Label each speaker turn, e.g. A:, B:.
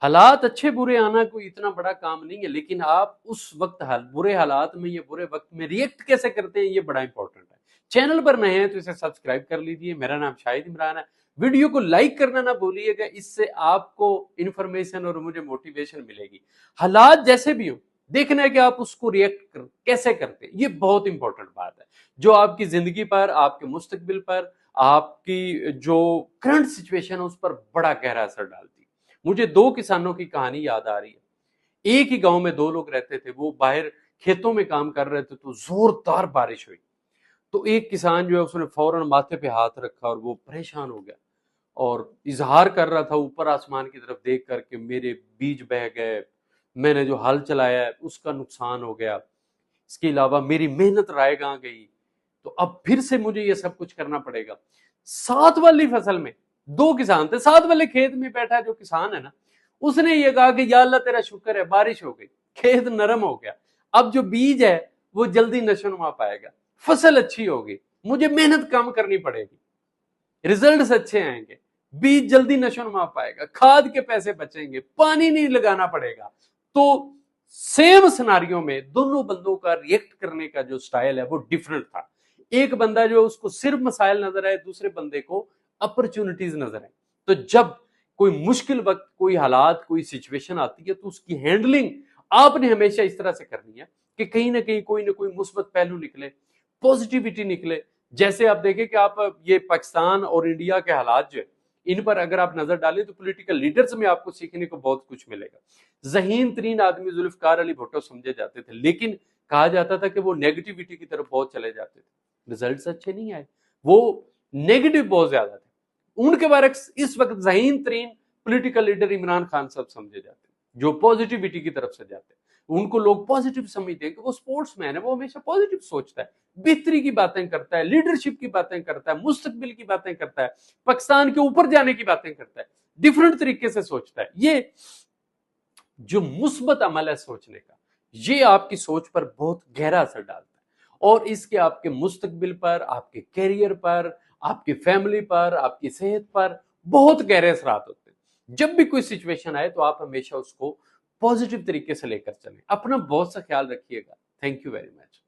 A: हालात अच्छे बुरे आना कोई इतना बड़ा काम नहीं है, लेकिन आप उस वक्त बुरे हालात में या बुरे वक्त में रिएक्ट कैसे करते हैं, ये बड़ा इंपॉर्टेंट है। चैनल पर नए हैं तो इसे सब्सक्राइब कर लीजिए। मेरा नाम शाहिद इमरान है। वीडियो को लाइक करना ना भूलिएगा, इससे आपको इंफॉर्मेशन और मुझे मोटिवेशन मिलेगी। हालात जैसे भी हो, देखना है कि आप उसको रिएक्ट कैसे करते हैं, ये बहुत इंपॉर्टेंट बात है, जो आपकी जिंदगी पर, आपके मुस्तकबिल पर, आपकी जो करंट सिचुएशन है उस पर बड़ा गहरा असर डालती है। मुझे दो किसानों की कहानी याद आ रही है। एक ही गांव में दो लोग रहते थे। वो बाहर खेतों में काम कर रहे थे तो जोरदार बारिश हुई। तो एक किसान जो है उसने फौरन माथे पे हाथ रखा और वो परेशान हो गया और इजहार कर रहा था ऊपर आसमान की तरफ देख करके, मेरे बीज बह गए, मैंने जो हल चलाया है उसका नुकसान हो गया, इसके अलावा मेरी मेहनत रायगां गई, तो अब फिर से मुझे ये सब कुछ करना पड़ेगा। साथ वाली फसल में दो किसान थे। साथ वाले खेत में बैठा जो किसान है ना, उसने ये कहा कि या अल्लाह तेरा शुक्र है बारिश हो गई, खेत नरम हो गया, अब जो बीज है वो जल्दी नशोनुमा पाएगा, फसल अच्छी होगी, मुझे मेहनत कम करनी पड़ेगी, रिजल्ट्स अच्छे आएंगे, बीज जल्दी नशोनुमा पाएगा, खाद के पैसे बचेंगे, पानी नहीं लगाना पड़ेगा। तो सेम सिनारियों में दोनों बंदों का रिएक्ट करने का जो स्टाइल है वो डिफरेंट था। एक बंदा जो उसको सिर्फ मसाइल नजर आए, दूसरे बंदे को अपॉर्चुनिटीज नजर आए। तो जब कोई मुश्किल वक्त, कोई हालात, कोई सिचुएशन आती है तो उसकी हैंडलिंग आपने हमेशा इस तरह से करनी है कि कहीं ना कोई मुस्बत पहलू निकले, पॉजिटिविटी निकले। जैसे आप देखें कि आप ये पाकिस्तान और इंडिया के हालात जो है, इन पर अगर आप नजर डालें तो पॉलिटिकल लीडर्स में आपको सीखने को बहुत कुछ मिलेगा। जहीन तरीन आदमी जुल्फकार अली भुट्टो समझे जाते थे, लेकिन कहा जाता था कि वो नेगेटिविटी की तरफ बहुत चले जाते थे, रिजल्ट्स अच्छे नहीं आए, वो नेगेटिव बहुत ज्यादा थे। उनके बारे इस वक्त जहीन तरीन पॉलिटिकल लीडर इमरान खान साहब समझे जाते हैं, जो पॉजिटिविटी की तरफ से जाते हैं। उनको लोग पॉजिटिव समझते हैं कि वो स्पोर्ट्समैन है, वो हमेशा पॉजिटिव सोचता है, बेहतरी की बातें करता है, लीडरशिप की बातें करता है, मुस्तकबिल की बातें करता है, पाकिस्तान के ऊपर जाने की बातें करता है, डिफरेंट तरीके से सोचता है। ये जो मुस्बत अमल है सोचने का, ये आपकी सोच पर बहुत गहरा असर डालता है और इसके आपके मुस्तकबिल पर, आपके कैरियर पर, आपकी फैमिली पर, आपकी सेहत पर बहुत गहरे असरात होते हैं। जब भी कोई सिचुएशन आए तो आप हमेशा उसको पॉजिटिव तरीके से लेकर चलें। अपना बहुत सा ख्याल रखिएगा। Thank you very much.